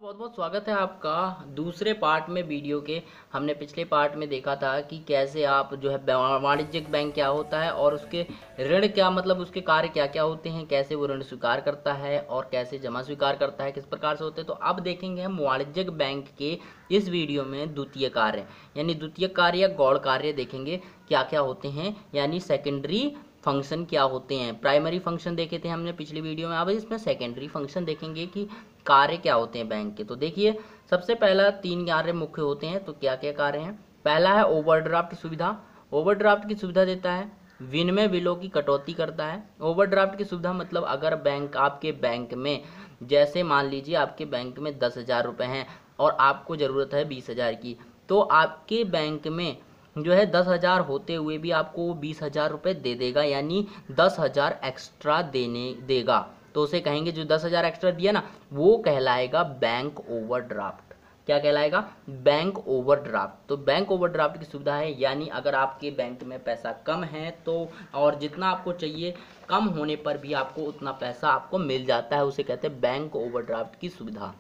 बहुत बहुत स्वागत है आपका दूसरे पार्ट में वीडियो के। हमने पिछले पार्ट में देखा था कि कैसे आप जो है वाणिज्यिक बैंक क्या होता है और उसके ऋण क्या मतलब उसके कार्य क्या क्या होते हैं, कैसे वो ऋण स्वीकार करता है और कैसे जमा स्वीकार करता है, किस प्रकार से होते हैं। तो अब देखेंगे हम वाणिज्यिक बैंक के इस वीडियो में द्वितीय कार्य यानी द्वितीय कार्य या गौण कार्य देखेंगे क्या क्या होते हैं, यानी सेकेंडरी फंक्शन क्या होते हैं। प्राइमरी फंक्शन देखे थे हमने पिछली वीडियो में, अब इसमें सेकेंडरी फंक्शन देखेंगे कि कार्य क्या होते हैं बैंक के। तो देखिए सबसे पहला 3 कार्य मुख्य होते हैं। तो क्या क्या कार्य हैं? पहला है ओवरड्राफ्ट सुविधा। ओवरड्राफ्ट की सुविधा देता है, विनिमय बिलों की कटौती करता है। ओवरड्राफ्ट की सुविधा मतलब अगर बैंक आपके बैंक में, जैसे मान लीजिए आपके बैंक में 10,000 रुपये हैं और आपको ज़रूरत है 20,000 की, तो आपके बैंक में जो है 10,000 होते हुए भी आपको वो 20,000 रुपये दे देगा, यानी 10,000 एक्स्ट्रा देने देगा। तो उसे कहेंगे जो 10,000 एक्स्ट्रा दिया ना, वो कहलाएगा बैंक ओवरड्राफ्ट। क्या कहलाएगा? Bank overdraft. तो बैंक ओवरड्राफ्ट की सुविधा है, यानी अगर आपके बैंक में पैसा कम है तो और जितना आपको चाहिए कम होने पर भी आपको उतना पैसा आपको मिल जाता है, उसे कहते हैं बैंक ओवरड्राफ्ट की सुविधा।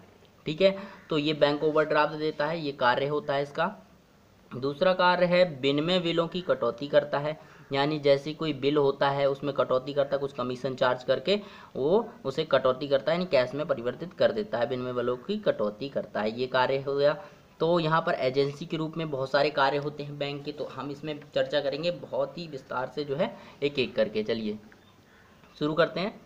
ठीक है, तो ये बैंक ओवरड्राफ्ट देता है, ये कार्य होता है इसका। दूसरा कार्य है विनिमय बिलों की कटौती करता है, यानी जैसे कोई बिल होता है उसमें कटौती करता है, कुछ कमीशन चार्ज करके वो उसे कटौती करता है, यानी कैश में परिवर्तित कर देता है, विनिमय बिलों की कटौती करता है, ये कार्य हो गया। तो यहाँ पर एजेंसी के रूप में बहुत सारे कार्य होते हैं बैंक के, तो हम इसमें चर्चा करेंगे बहुत ही विस्तार से जो है एक एक करके। चलिए शुरू करते हैं।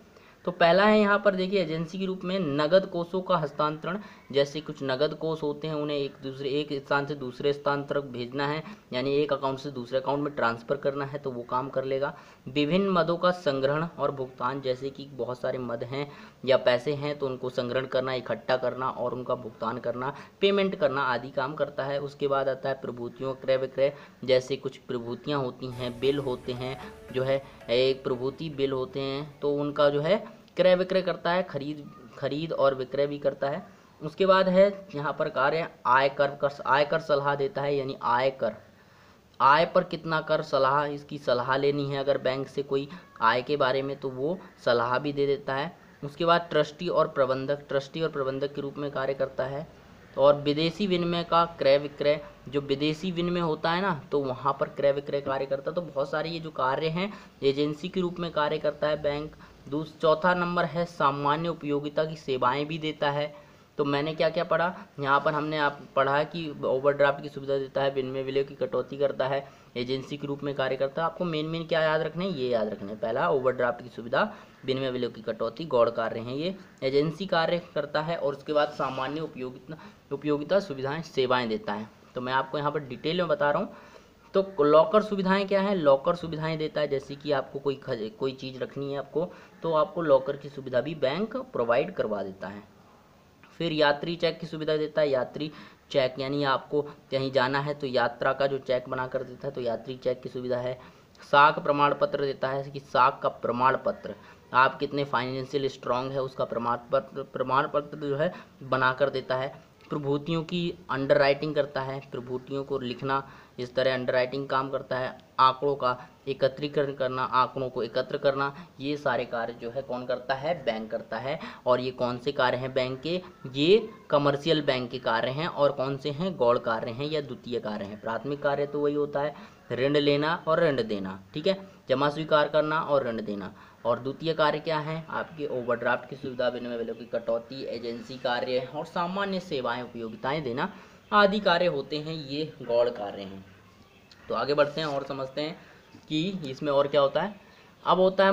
तो पहला है यहाँ पर देखिए एजेंसी के रूप में नगद कोषों का हस्तांतरण। जैसे कुछ नगद कोष होते हैं, उन्हें एक स्थान से दूसरे स्थान तक भेजना है, यानी एक अकाउंट से दूसरे अकाउंट में ट्रांसफ़र करना है, तो वो काम कर लेगा। विभिन्न मदों का संग्रहण और भुगतान, जैसे कि बहुत सारे मद हैं या पैसे हैं तो उनको संग्रहण करना, इकट्ठा करना और उनका भुगतान करना, पेमेंट करना आदि काम करता है। उसके बाद आता है प्रभूतियों क्रय विक्रय। जैसे कुछ प्रभूतियाँ होती हैं, बिल होते हैं, जो है एक प्रभूति बिल होते हैं, तो उनका जो है क्रय विक्रय करता है, खरीद और विक्रय भी करता है। उसके बाद है यहाँ पर कार्य आयकर सलाह देता है, यानी आय पर कितना कर सलाह, इसकी सलाह लेनी है अगर बैंक से कोई आय के बारे में, तो वो सलाह भी दे देता है। उसके बाद ट्रस्टी और प्रबंधक के रूप में कार्य करता है। और विदेशी विनिमय का क्रय विक्रय, जो विदेशी विनिमय होता है ना, तो वहाँ पर क्रय विक्रय कार्य करता है। तो बहुत सारे ये जो कार्य हैं एजेंसी के रूप में कार्य करता है बैंक। चौथा नंबर है सामान्य उपयोगिता की सेवाएं भी देता है। तो मैंने क्या क्या पढ़ा यहाँ पर, हमने आप पढ़ा कि ओवरड्राफ्ट की सुविधा देता है, विनिमय बिलों की कटौती करता है, एजेंसी के रूप में कार्य करता है। आपको मेन क्या याद रखना है, ये याद रखना है। पहला ओवरड्राफ्ट की सुविधा, विनिमय बिलों की कटौती, गौण कार्य हैं ये, एजेंसी कार्य करता है। और उसके बाद सामान्य उपयोगिता सुविधाएं सेवाएं देता है। तो मैं आपको यहाँ पर डिटेल में बता रहा हूँ। तो लॉकर सुविधाएं क्या है? लॉकर सुविधाएं देता है, जैसे कि आपको कोई चीज़ रखनी है आपको, तो आपको लॉकर की सुविधा भी बैंक प्रोवाइड करवा देता है। फिर यात्री चेक की सुविधा देता है, यात्री चेक यानी आपको कहीं जाना है तो यात्रा का जो चेक बना कर देता है, तो यात्री चेक की सुविधा है। साख प्रमाण पत्र देता है, कि साख का प्रमाण पत्र, आप कितने फाइनेंशियल स्ट्रांग है उसका प्रमाण पत्र जो है बना कर देता है। प्रभूतियों की अंडर राइटिंग करता है, प्रभूतियों को लिखना, इस तरह अंडर राइटिंग काम करता है। आंकड़ों का एकत्रीकरण करना, आंकड़ों को एकत्र करना, ये सारे कार्य जो है कौन करता है? बैंक करता है। और ये कौन से कार्य हैं बैंक के? ये कमर्शियल बैंक के कार्य हैं। और कौन से हैं? गौण कार्य हैं या द्वितीय कार्य हैं। प्राथमिक कार्य तो वही होता है ऋण लेना और ऋण देना, ठीक है, जमा स्वीकार करना और ऋण देना। और द्वितीय कार्य क्या है? आपके ओवरड्राफ्ट की सुविधा, विनिमय बिलों की कटौती, एजेंसी कार्य और सामान्य सेवाएं उपयोगिताएं देना आदि कार्य होते हैं, ये गौण कार्य हैं। तो आगे बढ़ते हैं और समझते हैं कि इसमें और क्या होता है। अब होता है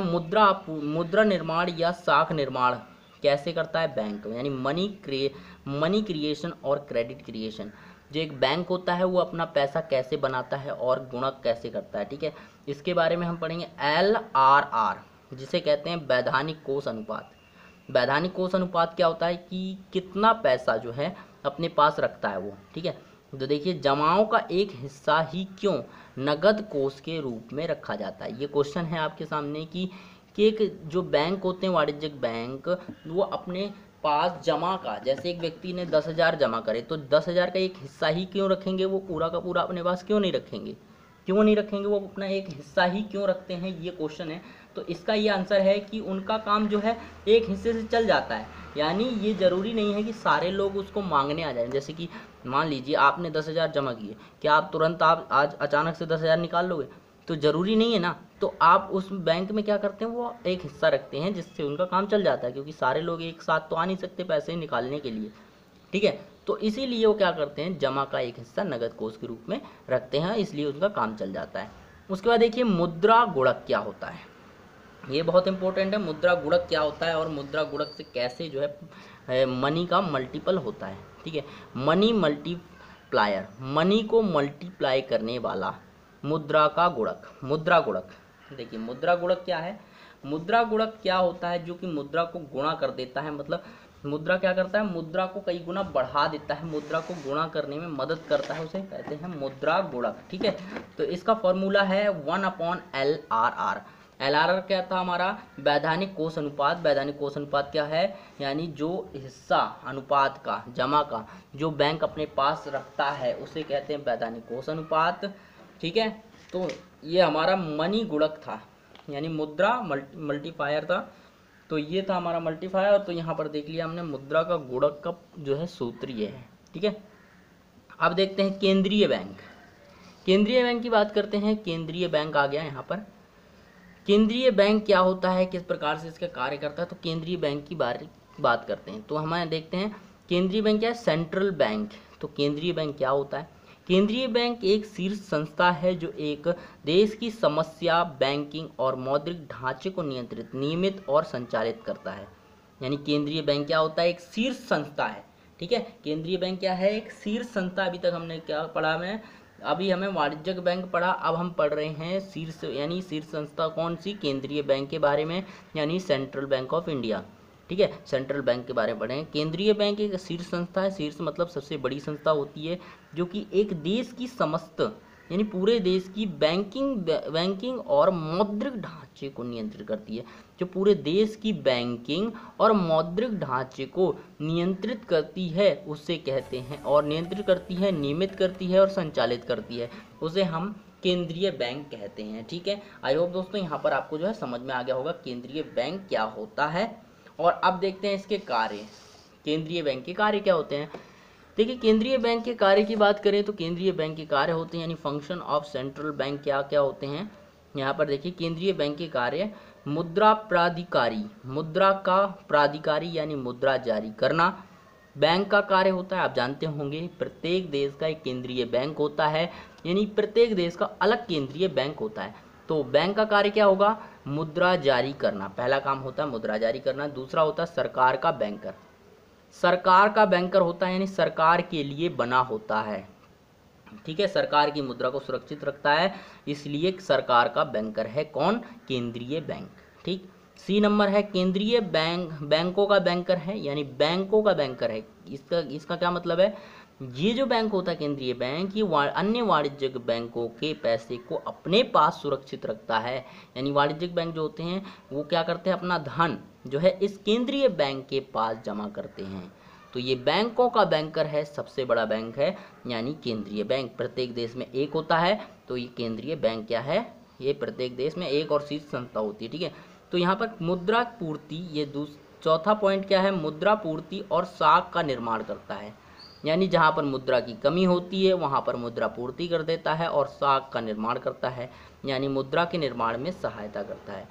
मुद्रा निर्माण या साख निर्माण कैसे करता है बैंक, यानी मनी क्रिएशन और क्रेडिट क्रिएशन। जो एक बैंक होता है वो अपना पैसा कैसे बनाता है और गुणक कैसे करता है, ठीक है, इसके बारे में हम पढ़ेंगे। LRR जिसे कहते हैं वैधानिक कोष अनुपात। वैधानिक कोष अनुपात क्या होता है कि कितना पैसा जो है अपने पास रखता है वो, ठीक है। तो देखिए जमाओं का एक हिस्सा ही क्यों नगद कोष के रूप में रखा जाता है। ये क्वेश्चन है आपके सामने कि एक जो बैंक होते हैं वाणिज्यिक बैंक, वो अपने पास जमा का, जैसे एक व्यक्ति ने 10,000 जमा करे तो 10,000 का एक हिस्सा ही क्यों रखेंगे, वो पूरा का पूरा अपने पास क्यों नहीं रखेंगे, वो अपना एक हिस्सा ही क्यों रखते हैं, ये क्वेश्चन है। तो इसका ये आंसर है कि उनका काम जो है एक हिस्से से चल जाता है, यानी ये ज़रूरी नहीं है कि सारे लोग उसको मांगने आ जाएं। जैसे कि मान लीजिए आपने 10,000 जमा किए, क्या आप तुरंत आप आज अचानक से 10,000 निकाल लोगे? तो ज़रूरी नहीं है ना। तो आप उस बैंक में क्या करते हैं, वो एक हिस्सा रखते हैं जिससे उनका काम चल जाता है, क्योंकि सारे लोग एक साथ तो आ नहीं सकते पैसे निकालने के लिए, ठीक है। तो इसीलिए वो क्या करते हैं, जमा का एक हिस्सा नगद कोष के रूप में रखते हैं, इसलिए उनका काम चल जाता है। उसके बाद देखिए मुद्रा गुणक क्या होता है, ये बहुत इंपॉर्टेंट है। मुद्रा गुणक क्या होता है और मुद्रा गुणक से कैसे जो है मनी का मल्टीपल होता है, ठीक है। मनी मल्टीप्लायर, मनी को मल्टीप्लाई करने वाला मुद्रा का गुणक, मुद्रा गुणक। देखिए मुद्रा गुणक क्या है, मुद्रा गुणक क्या होता है, जो कि मुद्रा को गुणा कर देता है। मतलब मुद्रा क्या करता है, मुद्रा को कई गुना बढ़ा देता है, मुद्रा को गुणा करने में मदद करता है, उसे कहते हैं मुद्रा गुणक, ठीक है। तो इसका फॉर्मूला है 1/LRR। LRR क्या था हमारा, वैधानिक कोष अनुपात। वैधानिक कोष अनुपात क्या है, यानी जो हिस्सा अनुपात का, जमा का, जो बैंक अपने पास रखता है उसे कहते हैं वैधानिक कोष अनुपात, ठीक है। तो ये हमारा मनी गुणक था, यानी मुद्रा मल्टीफायर था। तो ये था हमारा मल्टीफायर। तो यहाँ पर देख लिया हमने मुद्रा का गुणक का जो है सूत्र ये है, ठीक है। अब देखते हैं केंद्रीय बैंक। केंद्रीय बैंक की बात करते हैं। केंद्रीय बैंक आ गया यहाँ पर। केंद्रीय बैंक क्या होता है, किस प्रकार से इसका कार्य करता है, तो केंद्रीय बैंक की बात करते हैं। तो हमारे देखते हैं केंद्रीय बैंक क्या है, सेंट्रल बैंक। तो केंद्रीय बैंक क्या होता है, केंद्रीय बैंक एक शीर्ष संस्था है जो एक देश की समस्या, बैंकिंग और मौद्रिक ढांचे को नियंत्रित, नियमित और संचालित करता है। यानी केंद्रीय बैंक क्या होता है, एक शीर्ष संस्था है, ठीक है। केंद्रीय बैंक क्या है, एक शीर्ष संस्था। अभी तक हमने क्या पढ़ा, में अभी हमें वाणिज्यिक बैंक पढ़ा, अब हम पढ़ रहे हैं शीर्ष, यानी शीर्ष संस्था कौन सी, केंद्रीय बैंक के बारे में, यानी सेंट्रल बैंक ऑफ इंडिया, ठीक है। सेंट्रल बैंक के बारे में पढ़े हैं। केंद्रीय बैंक एक शीर्ष संस्था है। शीर्ष मतलब सबसे बड़ी संस्था होती है, जो कि एक देश की समस्त, यानी पूरे देश की बैंकिंग और मौद्रिक ढांचे को नियंत्रित करती है। जो पूरे देश की बैंकिंग और मौद्रिक ढांचे को नियंत्रित करती है उसे कहते हैं, और नियंत्रित करती है, नियमित करती है और संचालित करती है, उसे हम केंद्रीय बैंक कहते हैं, ठीक है। आई होप दोस्तों यहाँ पर आपको जो है समझ में आ गया होगा केंद्रीय बैंक क्या होता है। और अब देखते हैं इसके कार्य, केंद्रीय बैंक के कार्य क्या होते हैं। देखिए केंद्रीय बैंक के कार्य की बात करें तो केंद्रीय बैंक के कार्य होते हैं, यानी फंक्शन ऑफ सेंट्रल बैंक क्या क्या होते हैं। यहाँ पर देखिए केंद्रीय बैंक के कार्य, मुद्रा प्राधिकारी, मुद्रा का प्राधिकारी यानी मुद्रा जारी करना। बैंक का कार्य होता है, आप जानते होंगे प्रत्येक देश का एक केंद्रीय बैंक होता है, यानी प्रत्येक देश का अलग केंद्रीय बैंक होता है। तो बैंक का कार्य क्या होगा, मुद्रा जारी करना, पहला काम होता है मुद्रा जारी करना। दूसरा होता है सरकार का बैंकर, सरकार का बैंकर होता है, यानी सरकार के लिए बना होता है, ठीक है। सरकार की मुद्रा को सुरक्षित रखता है, इसलिए सरकार का बैंकर है कौन, केंद्रीय बैंक, ठीक। सी नंबर है केंद्रीय बैंक, बैंकों का बैंकर है, यानी बैंकों का बैंकर है। इसका क्या मतलब है, ये जो बैंक होता है केंद्रीय बैंक, ये अन्य वाणिज्यिक बैंकों के पैसे को अपने पास सुरक्षित रखता है। यानी वाणिज्यिक बैंक जो होते हैं वो क्या करते हैं, अपना धन जो है इस केंद्रीय बैंक के पास जमा करते हैं। तो ये बैंकों का बैंकर है, सबसे बड़ा बैंक है, यानी केंद्रीय बैंक। प्रत्येक देश में एक होता है, तो ये केंद्रीय बैंक क्या है, ये प्रत्येक देश में एक और शीर्ष संस्था होती है, ठीक है। तो यहाँ पर मुद्रा पूर्ति, ये चौथा पॉइंट क्या है, मुद्रा पूर्ति और साख का निर्माण करता है। यानी जहाँ पर मुद्रा की कमी होती है वहाँ पर मुद्रा पूर्ति कर देता है और साख का निर्माण करता है, यानी मुद्रा के निर्माण में सहायता करता है।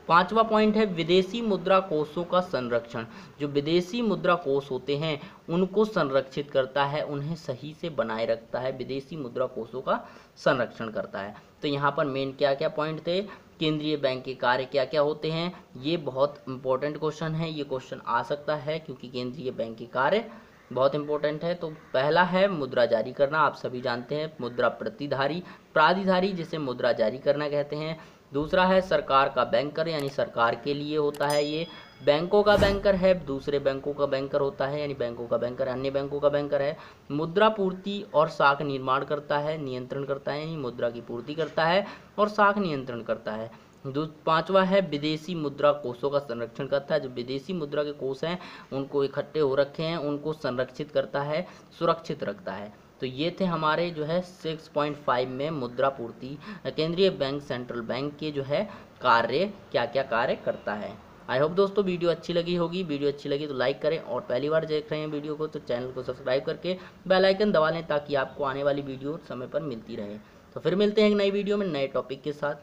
पांचवा पॉइंट है विदेशी मुद्रा कोषों का संरक्षण। जो विदेशी मुद्रा कोष होते हैं उनको संरक्षित करता है, उन्हें सही से बनाए रखता है, विदेशी मुद्रा कोषों का संरक्षण करता है। तो यहाँ पर मेन क्या क्या पॉइंट थे, केंद्रीय बैंक के कार्य क्या क्या होते हैं, ये बहुत इंपॉर्टेंट क्वेश्चन है, ये क्वेश्चन आ सकता है क्योंकि केंद्रीय बैंक के कार्य बहुत इंपॉर्टेंट है। तो पहला है मुद्रा जारी करना, आप सभी जानते हैं, मुद्रा प्राधिधारी जिसे मुद्रा जारी करना कहते हैं। दूसरा है सरकार का बैंकर, यानी सरकार के लिए होता है ये। बैंकों का बैंकर है, दूसरे बैंकों का बैंकर होता है, यानी बैंकों का बैंकर अन्य बैंकों का बैंकर है। मुद्रा पूर्ति और साख निर्माण करता है, नियंत्रण करता है, यानी मुद्रा की पूर्ति करता है और साख नियंत्रण करता है। पांचवा है विदेशी मुद्रा कोषों का संरक्षण करता है। जो विदेशी मुद्रा के कोष हैं उनको इकट्ठे हो रखे हैं उनको संरक्षित करता है, सुरक्षित रखता है। तो ये थे हमारे जो है 6.5 में मुद्रा पूर्ति, केंद्रीय बैंक, सेंट्रल बैंक के जो है कार्य क्या क्या कार्य करता है। आई होप दोस्तों वीडियो अच्छी लगी होगी। वीडियो अच्छी लगी तो लाइक करें, और पहली बार देख रहे हैं वीडियो को तो चैनल को सब्सक्राइब करके बेल आइकन दबा लें, ताकि आपको आने वाली वीडियो समय पर मिलती रहे। तो फिर मिलते हैं एक नई वीडियो में नए टॉपिक के साथ।